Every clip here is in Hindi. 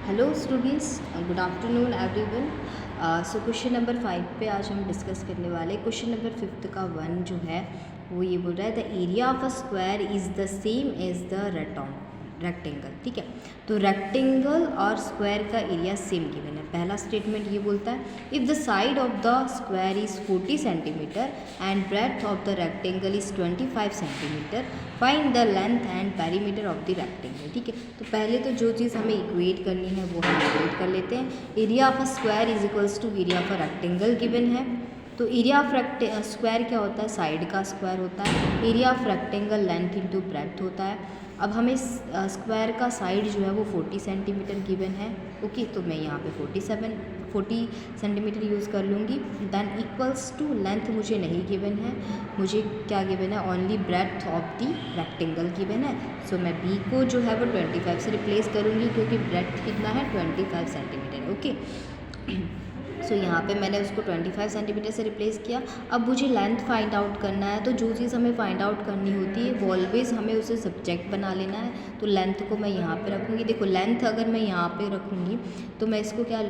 Hello students, good afternoon everyone. So question number 5 पे आज हम डिस्कस करने वाले। क्वेश्चन नंबर 5 का 1 जो है वो ये बोल रहा है, the area of a square is the same as the rectangle. ठीक है, तो रेक्टेंगल और स्क्वायर का एरिया सेम गिवन है। पहला स्टेटमेंट ये बोलता है, if the side of the square is 40 centimetre and breadth of the rectangle is 25 centimetre, find the length and perimeter of the rectangle. ठीक है, तो पहले तो जो चीज़ हमें इक्वेट करनी है वो हम इक्वेट कर लेते हैं। Area of a square is equals to area of a rectangle given है। तो एरिया ऑफ स्क्वायर क्या होता है? साइड का स्क्वायर होता है। Area of rectangle length into breadth होता है। अब हमें स्क्वायर का साइड जो है वो 40 सेंटीमीटर गिवन है। ओके, तो मैं यहाँ पे 40 सेंटीमीटर यूज़ कर लूँगी। देन इक्वल्स टू लेंथ मुझे नहीं गिवन है, मुझे क्या गिवन है? Only breadth of the rectangle given है। सो मैं बी को जो है वो 25 से रिप्लेस करूँगी क्योंकि ब्रेड्थ कितना है? 25 सेंटीमीटर है। ओके, सो यहाँ पे मैंने उसको 25 सेंटीमीटर से रिप्लेस किया। अब मुझे लेंथ फाइंड आउट करना है, तो जो चीज़ हमें फाइंड आउट करनी होती है वो ऑलवेज़ हमें उसे सब्जेक्ट बना लेना है। तो लेंथ को मैं यहाँ पे रखूँगी। देखो, लेंथ अगर मैं यहाँ पे रखूँगी तो मैं इसको क्या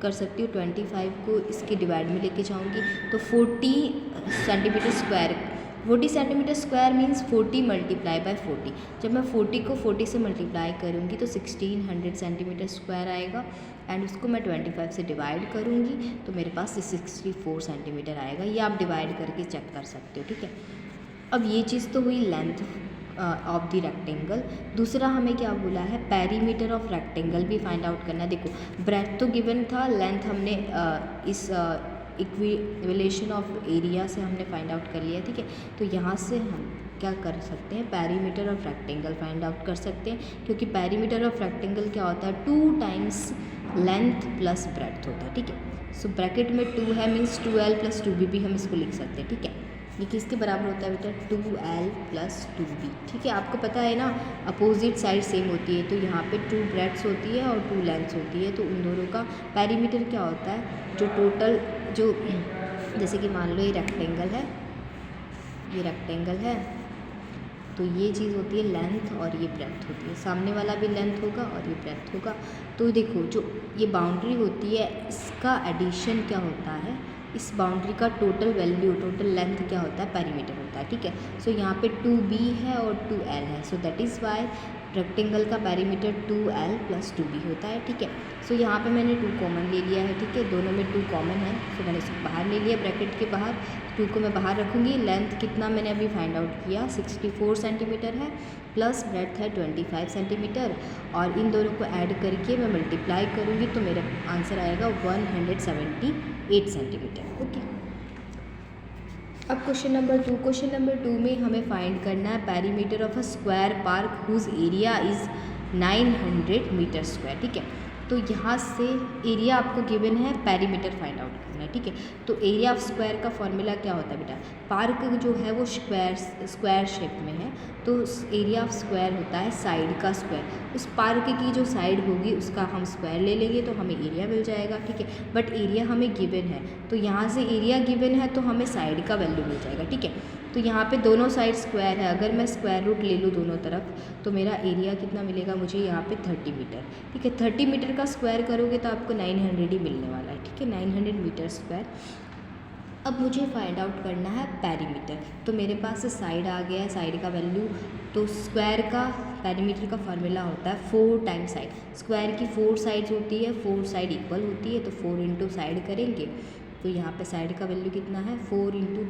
कर सकती हूँ? 25 को इसके डिवाइड में लेके जाऊँगी तो 40 centimetre square 40 centimetre square means 40 multiply by 40। जब मैं 40 को 40 से मल्टीप्लाई करूँगी तो 1600 सेंटीमीटर स्क्वायर आएगा एंड उसको मैं 25 से डिवाइड करूँगी तो मेरे पास 64 सेंटीमीटर आएगा। ये आप डिवाइड करके चेक कर सकते हो। ठीक है, अब ये चीज़ तो हुई लेंथ ऑफ द रेक्टेंगल। दूसरा हमें क्या बोला है? पेरीमीटर ऑफ रेक्टेंगल भी फाइंड आउट करना है। देखो, ब्रेड्थ तो गिवन था, लेंथ हमने इस इक्विवेलेशन ऑफ एरिया से हमने फाइंड आउट कर लिया। ठीक है, तो यहाँ से हम क्या कर सकते हैं? Perimeter of rectangle find out कर सकते हैं, क्योंकि पेरीमीटर ऑफ रेक्टेंगल क्या होता है? 2 टाइम्स लेंथ प्लस ब्रेड्थ होता है। ठीक है, सो ब्रैकेट में 2 है मीन्स 2l प्लस 2b भी हम इसको लिख सकते हैं। ठीक है, ये किसके बराबर होता है बेटा? 2l plus 2b। ठीक है, आपको पता है ना, अपोजिट साइड सेम होती है, तो यहाँ पे 2 ब्रेड्थ होती है और 2 लेंथ्स होती है, तो उन दोनों का पेरीमीटर क्या होता है? जो टोटल जो जैसे कि मान लो ये रेक्टेंगल है, ये रेक्टेंगल है, तो ये चीज़ होती है लेंथ और ये ब्रेड्थ होती है। सामने वाला भी लेंथ होगा और ये ब्रेड्थ होगा। तो देखो, जो ये बाउंड्री होती है इसका एडिशन क्या होता है? इस बाउंड्री का टोटल वैल्यू, टोटल लेंथ क्या होता है? पेरीमीटर होता है। ठीक है, सो यहाँ पे 2b है और 2l है, so that is why rectangle का पेरीमीटर 2l प्लस 2b होता है। ठीक है, सो यहाँ पे मैंने 2 कॉमन ले लिया है। ठीक है, दोनों में 2 कॉमन है, सो मैंने इसको बाहर ले लिया ब्रैकेट के बाहर। 2 को मैं बाहर रखूँगी। लेंथ कितना मैंने अभी फाइंड आउट किया? 64 सेंटीमीटर है, प्लस ब्रेड्थ है 25 सेंटीमीटर, और इन दोनों को ऐड करके मैं मल्टीप्लाई करूँगी तो मेरा आंसर आएगा 178 सेंटीमीटर। ओके, अब क्वेश्चन नंबर 2 में हमें फाइंड करना है perimeter of a square park whose area is 900 metre square. ठीक है, तो यहाँ से एरिया आपको गिवन है, पेरीमीटर फाइंड आउट करना है। ठीक है, तो एरिया ऑफ स्क्वायर का फॉर्मूला क्या होता है बेटा? पार्क जो है वो स्क्वायर शेप में है, तो एरिया ऑफ स्क्वायर होता है साइड का स्क्वायर। उस पार्क की जो साइड होगी उसका हम स्क्वायर ले लेंगे तो हमें एरिया मिल जाएगा। ठीक है, बट एरिया हमें गिवन है, तो यहाँ से एरिया गिवन है तो हमें साइड का वैल्यू मिल जाएगा। ठीक है, तो यहाँ पे दोनों साइड स्क्वायर है, अगर मैं स्क्वायर रूट ले लूँ दोनों तरफ तो मेरा एरिया कितना मिलेगा मुझे? यहाँ पे 30 मीटर। ठीक है, 30 मीटर का स्क्वायर करोगे तो आपको 900 ही मिलने वाला है। ठीक है, 900 मीटर स्क्वायर। अब मुझे फाइंड आउट करना है पेरीमीटर, तो मेरे पास साइड आ गया है, साइड का वैल्यू। तो स्क्वायर का पेरीमीटर का फार्मूला होता है 4 टाइम्स साइड। स्क्वायर की 4 साइड्स होती है, 4 साइड इक्वल होती है, तो 4 इंटू साइड करेंगे तो यहाँ पे साइड का वैल्यू कितना है? 4 into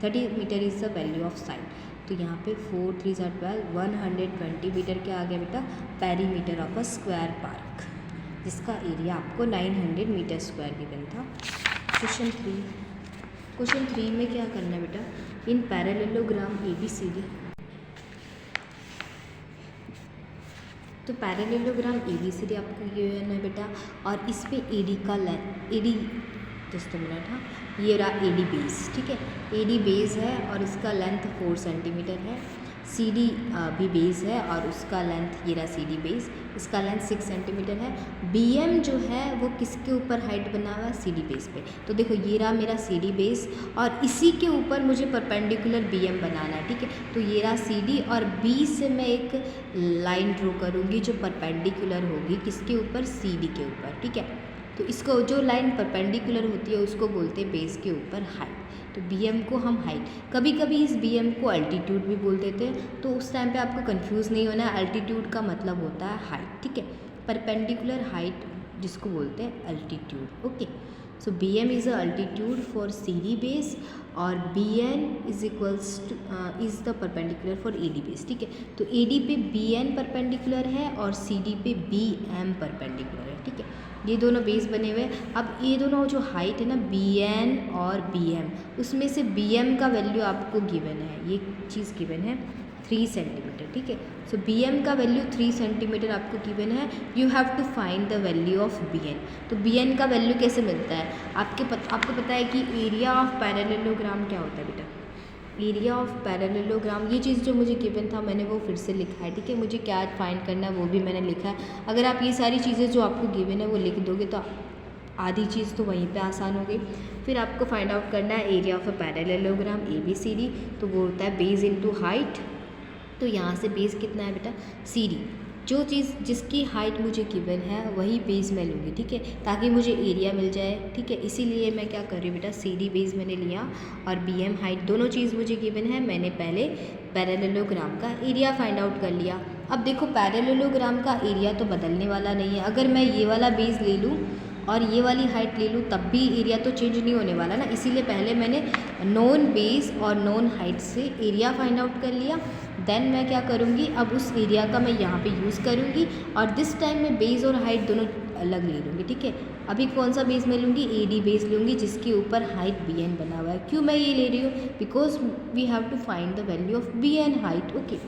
30 metre is the value of side. तो यहाँ पे 4 3 12 120 मीटर क्या आ गया बेटा? Perimeter of a square park, जिसका एरिया आपको 900 मीटर स्क्वायर गिवन था। क्वेश्चन 3 में क्या करना है बेटा? इन पैरेललोग्राम ABCD, तो पैरेललोग्राम ABCD आपको गिवन है बेटा, और इस पे AD का जस्ट मिनट, हाँ, ये रहा AD बेस। ठीक है, AD बेस है और इसका लेंथ 4 सेंटीमीटर है। सी डी भी बेस है और उसका लेंथ, ये रहा सी डी बेस, इसका लेंथ 6 सेंटीमीटर है। बी एम जो है वो किसके ऊपर हाइट बना हुआ है, सी डी बेस पे। तो देखो ये रहा मेरा सी डी बेस और इसी के ऊपर मुझे परपेंडिकुलर बी एम बनाना है, ठीक है। तो ये रहा सी डी और बी से मैं एक लाइन ड्रॉ करूँगी जो परपेंडिकुलर होगी किसके ऊपर, सी डी के ऊपर, ठीक है। तो इसको जो लाइन परपेंडिकुलर होती है उसको बोलते हैं बेस के ऊपर हाइट। तो बी एम को हम हाइट, कभी कभी इस बी एम को अल्टीट्यूड भी बोल देते हैं, तो उस टाइम पे आपको कंफ्यूज नहीं होना है। अल्टीट्यूड का मतलब होता है हाइट, ठीक है। परपेंडिकुलर हाइट जिसको बोलते हैं altitude, okay. So B M is a altitude for C D base और B N is equals to is the perpendicular for A D base, ठीक है। तो ए डी पे बी एन परपेंडिकुलर है और सी डी पे बी एम परपेंडिकुलर है, ठीक है। ये दोनों बेस बने हुए हैं। अब ये दोनों जो हाइट है ना, बी एन और बी एम, उसमें से बी एम का वैल्यू आपको गिवन है, ये चीज़ गिवन है 3 सेंटीमीटर, ठीक है। सो बी एम का वैल्यू 3 सेंटीमीटर आपको गिवन है। You have to find the value of B N. तो बी एन का वैल्यू कैसे मिलता है, आपको पता है कि एरिया ऑफ पैरेललोग्राम क्या होता है बेटा, एरिया ऑफ पैरेललोग्राम। ये चीज़ जो मुझे गिवन था मैंने वो फिर से लिखा है, ठीक है। मुझे क्या फाइंड करना है वो भी मैंने लिखा है। अगर आप ये सारी चीज़ें जो आपको गिवन है वो लिख दोगे तो आधी चीज़ तो वहीं पे आसान हो गई। फिर आपको फाइंड आउट करना है area of a parallelogram A B C D. तो वो होता है बेस इनटू हाइट। तो यहाँ से बेस कितना है बेटा, सी डी। जो चीज़ जिसकी हाइट मुझे गिवन है वही बेस मैं लूँगी, ठीक है, ताकि मुझे एरिया मिल जाए, ठीक है। इसीलिए मैं क्या कर रही हूँ बेटा, सी डी बेस मैंने लिया और बी एम हाइट, दोनों चीज़ मुझे गिवन है। मैंने पहले पैरेललोग्राम का एरिया फाइंड आउट कर लिया। अब देखो पैरेललोग्राम का एरिया तो बदलने वाला नहीं है। अगर मैं ये वाला बेस ले लूँ और ये वाली हाइट ले लूँ तब भी एरिया तो चेंज नहीं होने वाला ना। इसीलिए पहले मैंने नॉन बेस और नॉन हाइट से एरिया फाइंड आउट कर लिया। देन मैं क्या करूँगी, अब उस एरिया का मैं यहाँ पे यूज़ करूँगी और दिस टाइम मैं बेस और हाइट दोनों अलग ले लूँगी, ठीक है। अभी कौन सा बेस मैं लूँगी, ए डी बेस लूँगी जिसके ऊपर हाइट बी एन बना हुआ है। क्यों मैं ये ले रही हूँ, because we have to find the value of B N height, okay.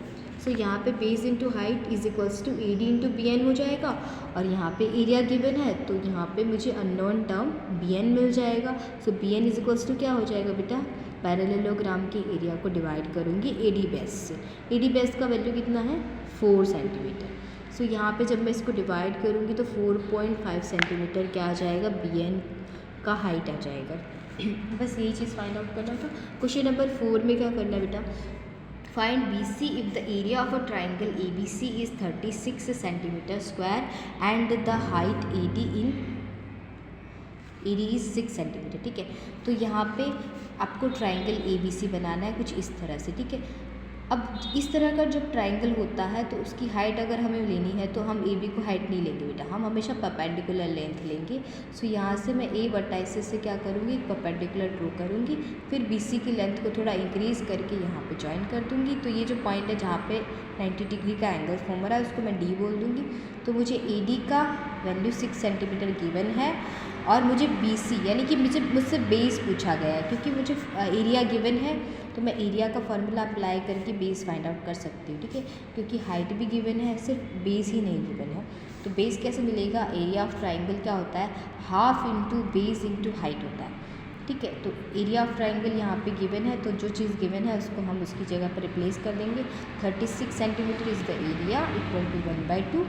So यहाँ पे base into height is equals to A D into B N हो जाएगा और यहाँ पे एरिया गिवन है तो यहाँ पे मुझे अननोन टर्म बी एन मिल जाएगा। So B N is equals to क्या हो जाएगा बेटा, पैरेललोग्राम के एरिया को डिवाइड करूँगी ए डी बेस से। ए डी बेस का वैल्यू कितना है, 4 सेंटीमीटर। सो यहाँ पे जब मैं इसको डिवाइड करूँगी तो 4.5 सेंटीमीटर क्या आ जाएगा, बी एन का हाइट आ जाएगा। बस यही चीज़ फाइंड आउट करना था। क्वेश्चन नंबर 4 में क्या करना है बेटा, find B C if the area of a triangle A B C is 36 centimetre square and the height A D is 6 centimetre, ठीक है। तो यहाँ पे आपको ट्राइंगल ए बी सी बनाना है कुछ इस तरह से, ठीक है। अब इस तरह का जब ट्राइंगल होता है तो उसकी हाइट अगर हमें लेनी है तो हम ए बी को हाइट नहीं लेंगे बेटा, हम हमेशा परपेंडिकुलर लेंथ लेंगे। सो यहाँ से मैं ए वर्टाइसिस से क्या करूँगी, एक परपेंडिकुलर ड्रॉ करूँगी, फिर बी सी की लेंथ को थोड़ा इंक्रीज़ करके यहाँ पे ज्वाइन कर दूँगी। तो ये जो पॉइंट है जहाँ पे 90 डिग्री का एंगल फॉर्म हो रहा है उसको मैं डी बोल दूँगी। तो मुझे ए डी का वैल्यू 6 सेंटीमीटर गिवन है और मुझे बी सी यानी कि मुझसे बेस पूछा गया है, क्योंकि मुझे एरिया गिवन है तो मैं एरिया का फार्मूला अप्लाई करके बेस फाइंड आउट कर सकती हूँ, ठीक है। क्योंकि हाइट भी गिवन है, सिर्फ बेस ही नहीं गिवन है। तो बेस कैसे मिलेगा, एरिया ऑफ ट्राइंगल क्या होता है, half into base into height होता है, ठीक है। तो एरिया ऑफ ट्राइंगल यहाँ पे गिवन है तो जो चीज़ गिवन है उसको हम उसकी जगह पर रिप्लेस कर देंगे। 36 centimetre is the area equal to 1/2।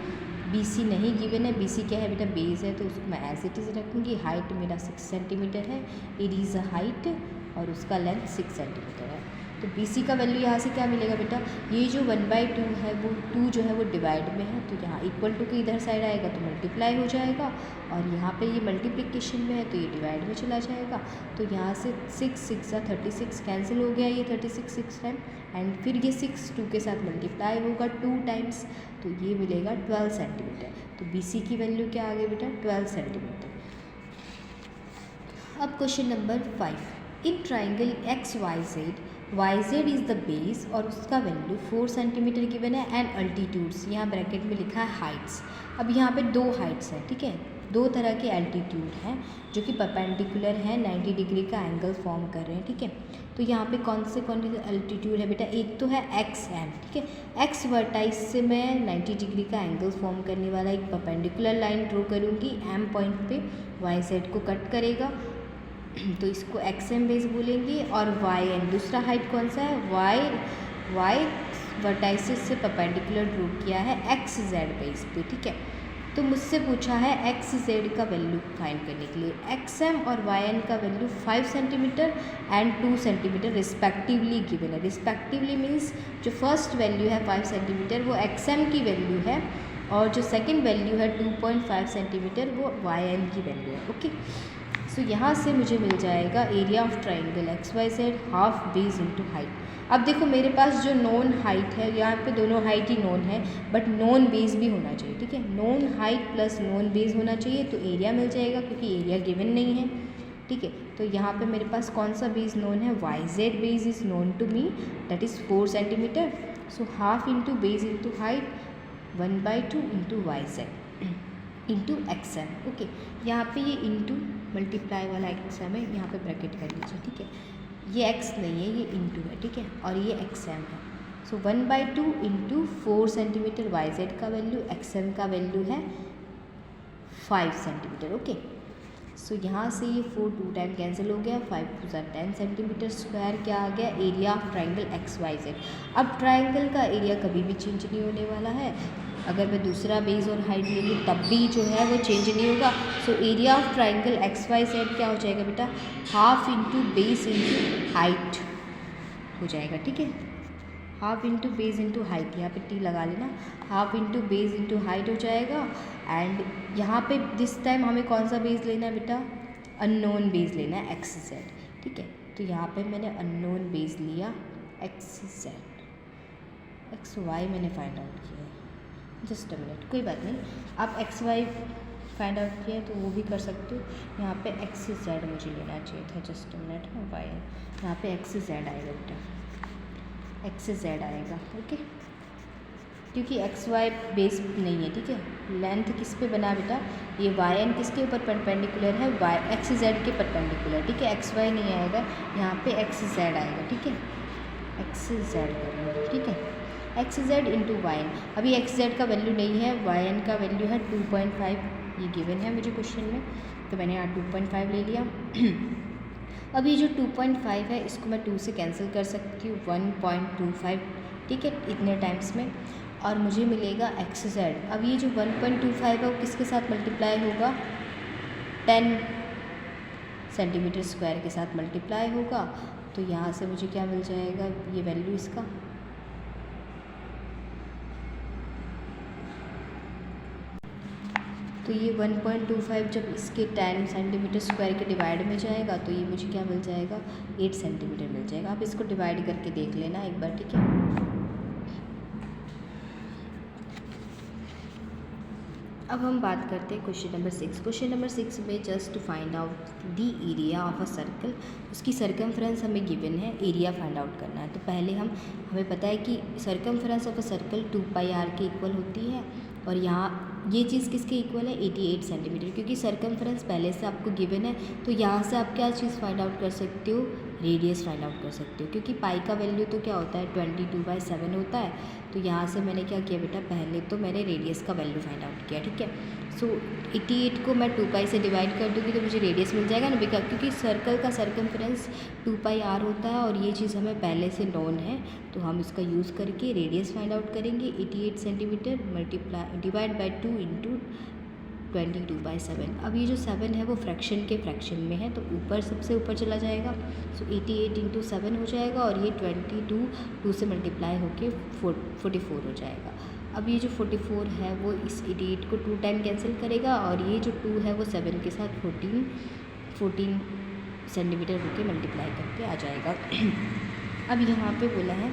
B C नहीं गिवन है, बी सी क्या है बेटा, बेस है, तो उसको मैं एज इट इज़ रखूँगी। हाइट मेरा 6 सेंटीमीटर है, इट इज़ अ हाइट और उसका लेंथ 6 सेंटीमीटर है। तो बी सी का वैल्यू यहाँ से क्या मिलेगा बेटा, ये जो 1/2 है वो 2 जो है वो डिवाइड में है तो यहाँ इक्वल टू के इधर साइड आएगा तो मल्टीप्लाई हो जाएगा और यहाँ पे ये मल्टीप्लिकेशन में है तो ये डिवाइड में चला जाएगा। तो यहाँ से 6 × 36 कैंसिल हो गया, ये 36 6 टाइम एंड फिर ये 6 2 के साथ मल्टीप्लाई होगा 2 टाइम्स तो ये मिलेगा 12 सेंटीमीटर। तो बी सी की वैल्यू क्या आ गई बेटा, 12 सेंटीमीटर। अब question number 5, in triangle X Y Z is the base और उसका वैल्यू 4 सेंटीमीटर गिवन है एंड अल्टीट्यूड्स, यहाँ ब्रैकेट में लिखा है हाइट्स। अब यहाँ पे 2 हाइट्स हैं, ठीक है, 2 तरह के एल्टीट्यूड हैं जो कि परपेंडिकुलर हैं, 90 डिग्री का एंगल फॉर्म कर रहे हैं, ठीक है। तो यहाँ पे कौन से एल्टीट्यूड है बेटा, एक तो है एक्स एम, ठीक है। एक्स वर्टाइस से मैं 90 डिग्री का एंगल फॉर्म करने वाला एक परपेंडिकुलर लाइन ड्रॉ करूँगी, एम पॉइंट पे वाई जेड को कट करेगा तो इसको एक्स एम बेस बोलेंगे। और वाई एन दूसरा हाइट कौन सा है, वाई वर्टाइसिस से परपेंडिकुलर ड्रॉ किया है एक्स जेड बेस पे, ठीक है। तो मुझसे पूछा है एक्स जेड का वैल्यू फाइंड करने के लिए। एक्स एम और वाई एन का value 5 centimetre and 2 centimetre respectively given है। रिस्पेक्टिवली मीन्स जो फर्स्ट वैल्यू है 5 सेंटीमीटर वो एक्स एम की वैल्यू है, और जो सेकंड वैल्यू है 2.5 सेंटीमीटर वो वाई एन की वैल्यू है, ओके। सो यहाँ से मुझे मिल जाएगा area of triangle X Y Z half base into height. अब देखो मेरे पास जो नॉन हाइट है, यहाँ पे दोनों हाइट ही नॉन है, बट नॉन बेस भी होना चाहिए, ठीक है। Non height plus non base होना चाहिए तो एरिया मिल जाएगा, क्योंकि एरिया गिवन नहीं है, ठीक है। तो यहाँ पे मेरे पास कौन सा बेस नॉन है, Y Z base is known to me, that is 4 centimetre. So half into base into height 1/2 into Y Z into X M, okay. यहाँ पे ये इंटू मल्टीप्लाई वाला एक्स एम है, यहाँ पे ब्रैकेट कर लीजिए, ठीक है। ये एक्स नहीं है, ये इंटू है, ठीक है, और ये एक्स एम है। सो 1/2 इंटू 4 सेंटीमीटर वाई जेड का वैल्यू, एक्स एम का वैल्यू है 5 सेंटीमीटर, ओके। सो यहाँ से ये 4 2 टाइम कैंसिल हो गया, 5 2 10 सेंटीमीटर स्क्वायर क्या आ गया, area of triangle X Y Z. अब ट्राइंगल का एरिया कभी भी चेंज नहीं होने वाला है, अगर मैं दूसरा बेस और हाइट ले लूँ तब भी जो है वो चेंज नहीं होगा। So area of triangle X Y Z क्या हो जाएगा बेटा, half into base into height हो जाएगा, ठीक है। Half into base into height, यहाँ पे टी लगा लेना, half into base into height हो जाएगा। एंड यहाँ पे दिस टाइम हमें कौन सा बेस लेना है बेटा, अननोन बेस लेना है एक्स जेड, ठीक है। तो यहाँ पे मैंने अननोन बेस लिया एक्स जेड, एक्स वाई मैंने फाइंड आउट किया, जस्ट अ मिनट, कोई बात नहीं। आप एक्स वाई फाइंड आउट किया तो वो भी कर सकते हो। यहाँ पे एक्स जेड मुझे लेना चाहिए था, जस्ट अ मिनट है वाई, यहाँ पे एक्स जेड आएगा बेटा, एक्स जेड आएगा, ओके। क्योंकि एक्स वाई बेस नहीं है, ठीक है। लेंथ किस पे बना बेटा, ये वाई एन किसके ऊपर परपेंडिकुलर है, वाई एक्स जेड के परपेंडिकुलर, ठीक है। एक्स वाई नहीं आएगा, यहाँ पे एक्स जेड आएगा, ठीक है। एक्स जेड करना, ठीक है, X Z into Y N. अभी एक्स जेड का वैल्यू नहीं है, वाई एन का वैल्यू है 2.5, ये गिवन है मुझे क्वेश्चन में, तो मैंने यहाँ 2.5 ले लिया। अब ये जो 2.5 है इसको मैं 2 से कैंसिल कर सकती हूँ, 1.25, ठीक है, इतने टाइम्स में, और मुझे मिलेगा एक्स जेड। अब ये जो 1.25 है वो किसके साथ मल्टीप्लाई होगा, 10 सेंटीमीटर स्क्वायर के साथ मल्टीप्लाई होगा। तो यहाँ से मुझे क्या मिल जाएगा, ये वैल्यू इसका, तो ये 1.25 जब इसके 10 सेंटीमीटर स्क्वायर के डिवाइड में जाएगा तो ये मुझे क्या मिल जाएगा, 8 सेंटीमीटर मिल जाएगा। आप इसको डिवाइड करके देख लेना एक बार, ठीक है। अब हम बात करते हैं क्वेश्चन नंबर 6। क्वेश्चन नंबर 6 में just to find out the area of a circle, उसकी सर्कमफ्रेंस हमें गिवन है, एरिया फाइंड आउट करना है। तो पहले हमें पता है कि circumference of a circle 2πr के इक्वल होती है, और यहाँ ये चीज़ किसके इक्वल है, 88 सेंटीमीटर, क्योंकि सर्कमफ्रेंस पहले से आपको गिवन है। तो यहाँ से आप क्या चीज़ फाइंड आउट कर सकते हो, रेडियस फाइंड आउट कर सकते हो, क्योंकि पाई का वैल्यू तो क्या होता है 22/7 होता है। तो यहाँ से मैंने क्या किया बेटा, पहले तो मैंने रेडियस का वैल्यू फाइंड आउट किया, ठीक है। सो 88 को मैं 2π से डिवाइड कर दूँगी तो मुझे रेडियस मिल जाएगा ना बेटा, क्योंकि सर्कल का सर्कमफ्रेंस 2πr होता है, और ये चीज़ हमें पहले से नोन है, तो हम इसका यूज़ करके रेडियस फाइंड आउट करेंगे। 88 centimetre multiply divide by 2 into 22/7। अब ये जो 7 है वो फ्रैक्शन के फ्रैक्शन में है, तो ऊपर सबसे ऊपर चला जाएगा। सो 88 इंटू 7 हो जाएगा, और ये 22 2 से मल्टीप्लाई होके 44 हो जाएगा। अब ये जो 44 है वो इस 88 को 2 टाइम कैंसिल करेगा, और ये जो 2 है वो 7 के साथ 14 सेंटीमीटर होके मल्टीप्लाई करके आ जाएगा। अब यहाँ पे बोला है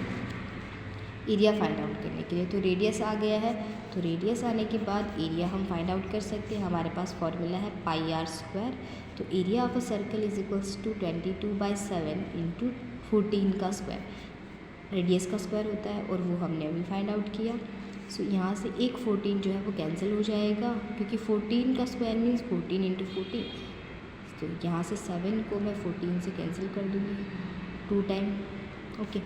एरिया फाइंड आउट करने के लिए, तो रेडियस आ गया है, तो रेडियस आने के बाद एरिया हम फाइंड आउट कर सकते हैं। हमारे पास फॉर्मूला है πr², तो area of a circle is equals to 22/7 into 14 का स्क्वायर, रेडियस का स्क्वायर होता है, और वो हमने अभी फाइंड आउट किया। सो यहाँ से एक 14 जो है वो कैंसिल हो जाएगा, क्योंकि 14 का स्क्वायर मीन्स 14 इंटू 14। तो यहाँ से 7 को मैं 14 से कैंसिल कर दूँगी 2 टाइम, ओके।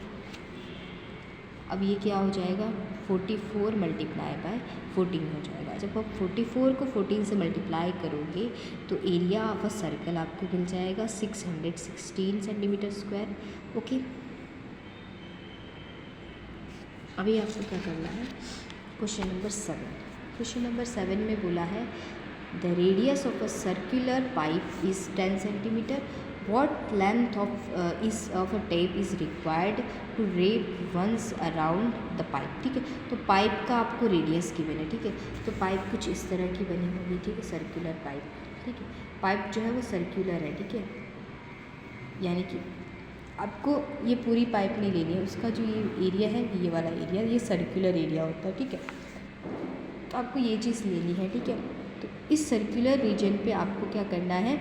अब ये क्या हो जाएगा, 44 मल्टीप्लाई बाय 14 हो जाएगा। जब आप 44 को 14 से मल्टीप्लाई करोगे तो एरिया ऑफ अ सर्कल आपको मिल जाएगा 616 सेंटीमीटर स्क्वायर, ओके। अभी आपको क्या करना है, क्वेश्चन नंबर 7। क्वेश्चन नंबर 7 में बोला है the radius of a circular pipe is 10 centimetre, what length of a tape is required to wrap once around the pipe. ठीक है, तो पाइप का आपको रेडियस गिवन है। ठीक है, तो पाइप कुछ इस तरह की बनी होगी। ठीक है, सर्कुलर पाइप। ठीक है, पाइप जो है वो सर्कुलर है। ठीक है, यानी कि आपको ये पूरी पाइप नहीं लेनी है, उसका जो ये एरिया है, ये वाला एरिया, ये सर्कुलर एरिया होता है। ठीक है, तो आपको ये चीज़ लेनी है। ठीक है, तो इस सर्कुलर रीजन पे आपको क्या करना है,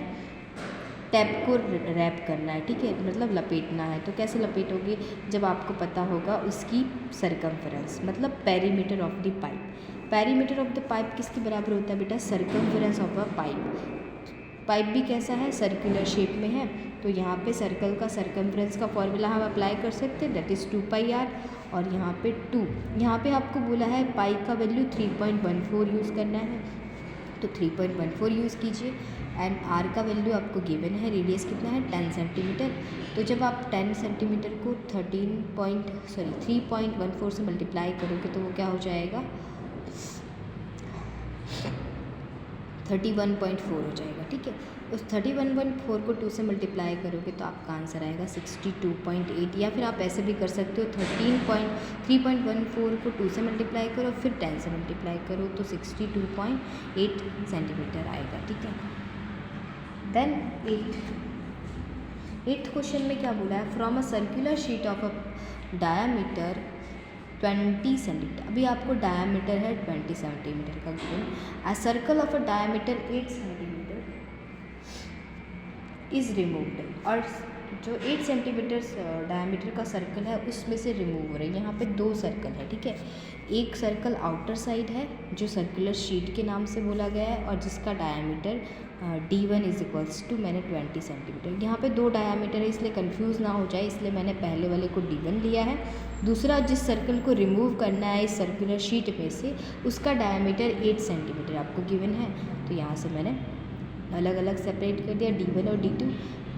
टैप को रैप करना है। ठीक है, मतलब लपेटना है। तो कैसे लपेटोगे, जब आपको पता होगा उसकी सरकमफेरेंस, मतलब perimeter of the pipe. Perimeter of the pipe किसके बराबर होता है बेटा, circumference of a pipe. Pipe भी कैसा है, सर्कुलर शेप में है, तो यहाँ पे सर्कल का सरकमफ्रेंस का फॉर्मूला हम अप्लाई कर सकते हैं, दैट इज़ 2πr। और यहाँ पे 2, यहाँ पे आपको बोला है पाई का वैल्यू 3.14 यूज़ करना है, तो 3.14 यूज़ कीजिए। एंड आर का वैल्यू आपको गिवन है, रेडियस कितना है 10 सेंटीमीटर। तो जब आप 10 सेंटीमीटर को 3.14 से मल्टीप्लाई करोगे तो वो क्या हो जाएगा, 31.4 हो जाएगा। ठीक है, उस 31.4 को 2 से मल्टीप्लाई करोगे तो आपका आंसर आएगा 62.8, या फिर आप ऐसे भी कर सकते हो 3.14 को 2 से मल्टीप्लाई करो, फिर 10 से मल्टीप्लाई करो, तो 62.8 सेंटीमीटर आएगा। ठीक है, देन 8th क्वेश्चन में क्या बोला है, from a circular sheet of a diameter 20 centimetre. अभी आपको डायामीटर है 20 सेंटीमीटर का given, a circle of a diameter 8 centimetre is removed. और जो 8 सेंटीमीटर डायामीटर का सर्कल है उसमें से रिमूव हो रही है। यहाँ पे 2 सर्कल है। ठीक है, एक सर्कल आउटर साइड है जो सर्कुलर शीट के नाम से बोला गया है, और जिसका diameter D1 is equals to, मैंने 20 सेंटीमीटर। यहाँ पे 2 डायामीटर है, इसलिए कंफ्यूज ना हो जाए, इसलिए मैंने पहले वाले को D1 लिया है। दूसरा, जिस सर्कल को रिमूव करना है इस सर्कुलर शीट में से, उसका डायामीटर 8 सेंटीमीटर आपको गिवन है, तो यहाँ से मैंने अलग अलग सेपरेट कर दिया, D1 और D2।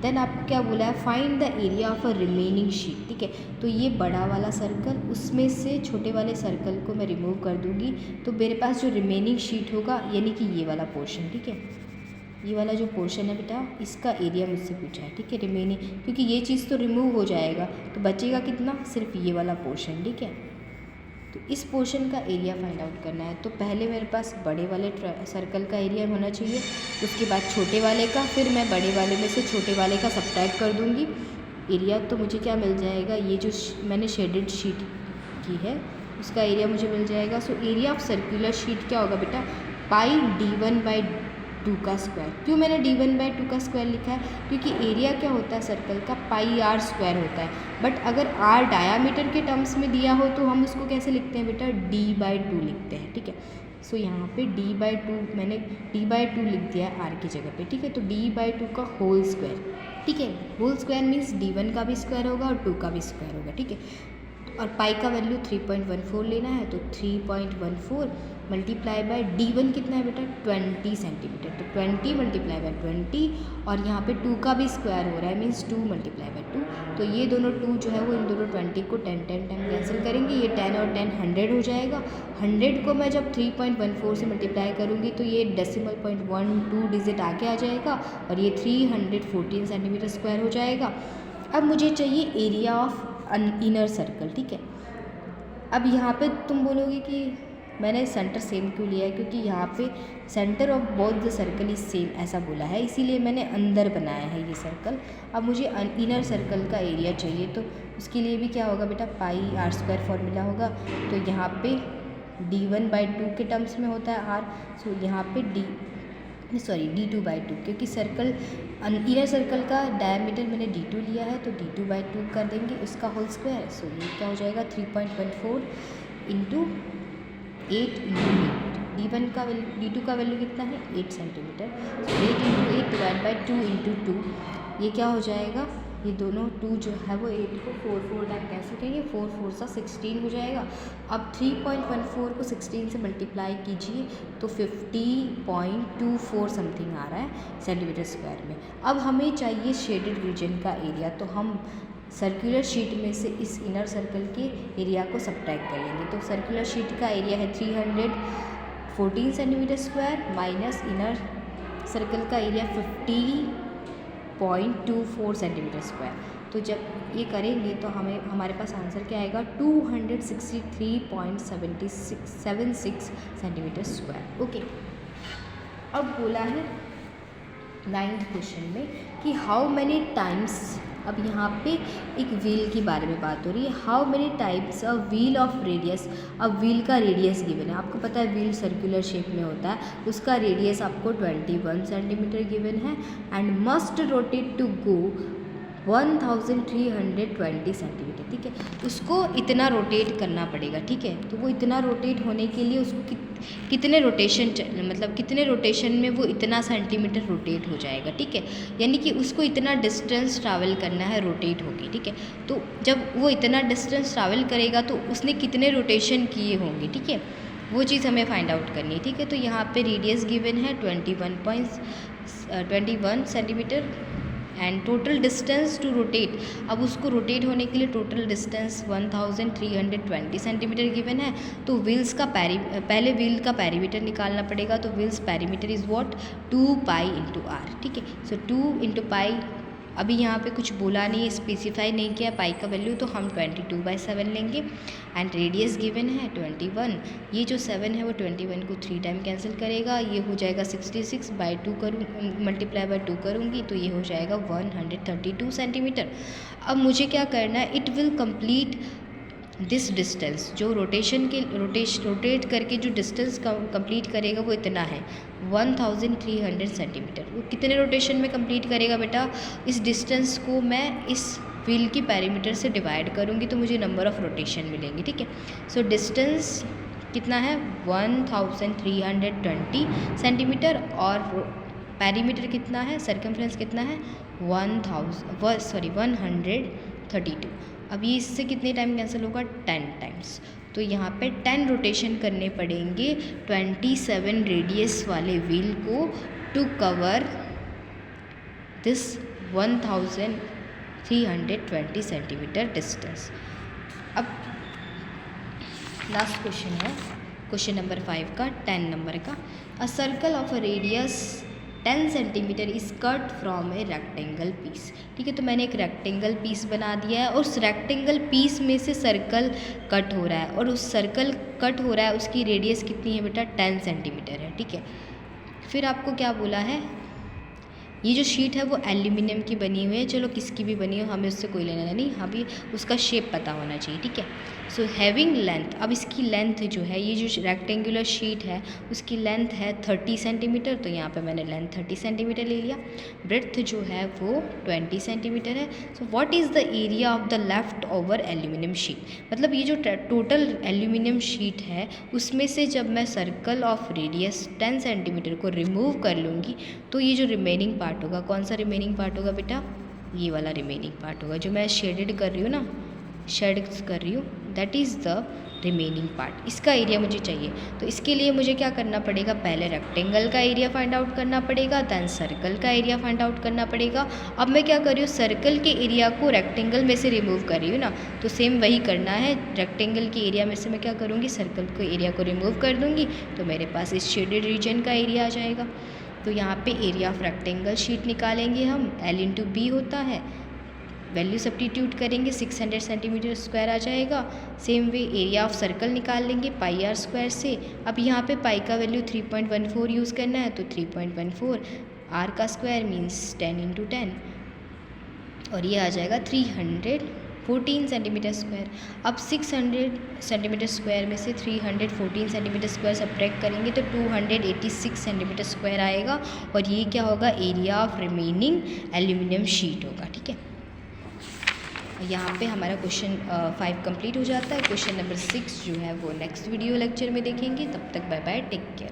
देन आपको क्या बोला है, find the area of a remaining sheet. ठीक है, तो ये बड़ा वाला सर्कल, उसमें से छोटे वाले सर्कल को मैं रिमूव कर दूंगी, तो मेरे पास जो रिमेनिंग शीट होगा, यानी कि ये वाला पोर्शन। ठीक है, ये वाला जो पोर्शन है बेटा, इसका एरिया मुझसे पूछा है। ठीक है, रिमेनिंग, क्योंकि ये चीज़ तो रिमूव हो जाएगा, तो बचेगा कितना, सिर्फ ये वाला पोर्शन। ठीक है, तो इस पोर्शन का एरिया फाइंड आउट करना है। तो पहले मेरे पास बड़े वाले सर्कल का एरिया होना चाहिए, उसके बाद छोटे वाले का, फिर मैं बड़े वाले में से छोटे वाले का सब्ट्रैक्ट कर दूंगी एरिया। तो मुझे क्या मिल जाएगा, ये जो मैंने शेडेड शीट की है उसका एरिया मुझे मिल जाएगा। सो एरिया ऑफ सर्कुलर शीट क्या होगा बेटा, पाई D1/2 का स्क्वायर। क्यों मैंने D1/2 का स्क्वायर लिखा है, क्योंकि एरिया क्या होता है सर्कल का, पाई r स्क्वायर होता है। बट अगर r डायामीटर के टर्म्स में दिया हो तो हम उसको कैसे लिखते हैं बेटा, D/2 लिखते हैं। ठीक है, सो यहाँ पे D/2 मैंने D/2 लिख दिया है r की जगह पे। ठीक है, तो D/2 का होल स्क्वायर। ठीक है, होल स्क्वायर मीन्स D1 का भी स्क्वायर होगा और 2 का भी स्क्वायर होगा। ठीक है, और पाई का वैल्यू 3.14 लेना है, तो 3.14 मल्टीप्लाई बाय D1 कितना है बेटा, 20 सेंटीमीटर, तो 20 मल्टीप्लाई बाय 20, और यहाँ पे 2 का भी स्क्वायर हो रहा है, मीन्स 2 मल्टीप्लाई बाय 2। तो ये दोनों 2 जो है वो इन दोनों 20 को 10 टाइम कैंसिल करेंगे, ये 10 और 10 100 हो जाएगा। 100 को मैं जब 3.14 से मल्टीप्लाई करूँगी तो ये डेसिमल पॉइंट 1 2 डिजिट आके आ जाएगा, और ये 314 सेंटीमीटर स्क्वायर हो जाएगा। अब मुझे चाहिए एरिया ऑफ इनर सर्कल। ठीक है, अब यहाँ पे तुम बोलोगे कि मैंने सेंटर सेम क्यों लिया है, क्योंकि यहाँ पे centre of both the circle is same ऐसा बोला है, इसीलिए मैंने अंदर बनाया है ये सर्कल। अब मुझे इनर सर्कल का एरिया चाहिए, तो उसके लिए भी क्या होगा बेटा, पाई r स्क्वायर फॉर्मूला होगा। तो यहाँ पे D1/2 के टर्म्स में होता है r, सो यहाँ पे D2/2, क्योंकि सर्कल इनर सर्कल का डायमीटर मैंने D2 लिया है, तो D2/2 कर देंगे उसका होल स्क्वायर। सो ये क्या हो जाएगा, 3.14 इंटू 8 इंटू 8। D1 का वैल्यू, D2 का वैल्यू कितना है, 8 centimetre. So 8 into 8 divide by 2 into 2, ये क्या हो जाएगा, ये दोनों 2 जो है वो 8 को 4 टाइम कैंसिल करेंगे, 4 4 सा 16 हो जाएगा। अब 3.14 को 16 से मल्टीप्लाई कीजिए तो 50.24 समथिंग आ रहा है सेंटीमीटर स्क्वायर में। अब हमें चाहिए शेडेड रीजन का एरिया, तो हम सर्कुलर शीट में से इस इनर सर्कल के एरिया को सब्ट्रैक्ट कर लेंगे। तो सर्कुलर शीट का एरिया है 314 centimetre square minus inner circle का एरिया 50.24 सेंटीमीटर स्क्वायर। तो जब ये करेंगे तो हमारे पास आंसर क्या आएगा 263.76 सेंटीमीटर स्क्वायर। ओके, अब बोला है 9th क्वेश्चन में कि हाउ मैनी टाइम्स, अब यहाँ पे एक व्हील के बारे में बात हो रही है। How many types a wheel of radius, अब व्हील का रेडियस गिवन है। आपको पता है व्हील सर्कुलर शेप में होता है, उसका रेडियस आपको 21 सेंटीमीटर गिवन है and must rotate to go 1320 centimetre. ठीक है, उसको इतना रोटेट करना पड़ेगा। ठीक है, तो वो इतना रोटेट होने के लिए उसको कितने रोटेशन, मतलब कितने रोटेशन में वो इतना सेंटीमीटर रोटेट हो जाएगा। ठीक है, यानी कि उसको इतना डिस्टेंस ट्रैवल करना है रोटेट होके। ठीक है, तो जब वो इतना डिस्टेंस ट्रैवल करेगा तो उसने कितने रोटेशन किए होंगे। ठीक है, वो चीज़ हमें फाइंड आउट करनी है। ठीक है, तो यहाँ पे रेडियस गिवन है 21 centimetre and total distance to rotate, अब उसको रोटेट होने के लिए टोटल डिस्टेंस 1320 सेंटीमीटर गिवन है। तो व्हील्स का पहले व्हील का पेरीमीटर निकालना पड़ेगा। तो wheels perimeter is what 2 pi into R. ठीक है, सो 2 इंटू पाई, अभी यहाँ पे कुछ बोला नहीं, स्पेसिफाई नहीं किया पाई का वैल्यू, तो हम 22/7 लेंगे एंड रेडियस गिवन है 21। ये जो 7 है वो 21 को 3 टाइम कैंसिल करेगा, ये हो जाएगा 66/2 करूँ, मल्टीप्लाई बाय 2 करूँगी तो ये हो जाएगा 132 सेंटीमीटर। अब मुझे क्या करना है, it will complete this distance, जो रोटेट करके जो डिस्टेंस कंप्लीट करेगा वो इतना है 1300 सेंटीमीटर। वो कितने रोटेशन में कंप्लीट करेगा बेटा, इस डिस्टेंस को मैं इस व्हील की पेरीमीटर से डिवाइड करूँगी तो मुझे नंबर ऑफ रोटेशन मिलेंगे। ठीक है, सो डिस्टेंस कितना है 1320 सेंटीमीटर और पेरीमीटर कितना है, सर्कमफ्रेंस कितना है 132। अब ये इससे कितने टाइम कैंसिल होगा 10 टाइम्स। तो यहाँ पे 10 रोटेशन करने पड़ेंगे 27 रेडियस वाले व्हील को to cover this 1320 centimetre distance. अब लास्ट क्वेश्चन है क्वेश्चन नंबर 5 का 10 नंबर का। A circle of a radius 10 centimetre is cut from a rectangle piece. ठीक है, तो मैंने एक रेक्टेंगल पीस बना दिया है और उस रेक्टेंगल पीस में से सर्कल कट हो रहा है और उस सर्कल कट हो रहा है उसकी रेडियस कितनी है बेटा 10 सेंटीमीटर है। ठीक है, फिर आपको क्या बोला है, ये जो शीट है वो एल्यूमिनियम की बनी हुई है, चलो किसकी भी बनी हो हमें उससे कोई लेना नहीं, हमें उसका शेप पता होना चाहिए। ठीक है, सो हैविंग लेंथ, अब इसकी लेंथ जो है, ये जो रेक्टेंगुलर शीट है उसकी लेंथ है 30 सेंटीमीटर, तो यहाँ पे मैंने लेंथ 30 सेंटीमीटर ले लिया। ब्रेड्थ जो है वो 20 सेंटीमीटर है। So what is the area of the left over aluminium sheet, मतलब ये जो टोटल एल्यूमिनियम शीट है उसमें से जब मैं सर्कल ऑफ रेडियस 10 सेंटीमीटर को रिमूव कर लूँगी तो ये जो रिमेनिंग पार्ट होगा, कौन सा रिमेनिंग पार्ट होगा बेटा, ये वाला रिमेनिंग पार्ट होगा जो मैं शेडेड कर रही हूँ ना, शेड कर रही हूँ, that is the remaining part. इसका एरिया मुझे चाहिए, तो इसके लिए मुझे क्या करना पड़ेगा, पहले रेक्टेंगल का एरिया फाइंड आउट करना पड़ेगा, दैन सर्कल का एरिया फाइंड आउट करना पड़ेगा। अब मैं क्या कर रही हूँ, सर्कल के एरिया को रेक्टेंगल में से रिमूव कर रही हूँ ना, तो सेम वही करना है। रेक्टेंगल के एरिया में से मैं क्या करूँगी, सर्कल के एरिया को रिमूव कर दूँगी, तो मेरे पास इस शेडेड रीजन का एरिया आ जाएगा। तो यहाँ पे एरिया ऑफ रेक्टेंगल शीट निकालेंगे हम, L/B होता है, वैल्यू सब्स्टिट्यूट करेंगे 600 सेंटीमीटर स्क्वायर आ जाएगा। Same way area of circle निकाल लेंगे पाई आर स्क्वायर से। अब यहाँ पे पाई का वैल्यू 3.14 यूज़ करना है, तो 3.14 आर का स्क्वायर मीन्स 10 × 10 और ये आ जाएगा 314 सेंटीमीटर स्क्वायर। अब 600 सेंटीमीटर स्क्वायर में से 314 सेंटीमीटर स्क्वायर सब्ट्रैक्ट करेंगे तो 286 सेंटीमीटर स्क्वायर आएगा और ये क्या होगा, area of remaining aluminium sheet होगा। ठीक है, यहाँ पे हमारा क्वेश्चन 5 कंप्लीट हो जाता है। क्वेश्चन नंबर 6 जो है वो नेक्स्ट वीडियो लेक्चर में देखेंगे। तब तक बाय बाय, टेक केयर।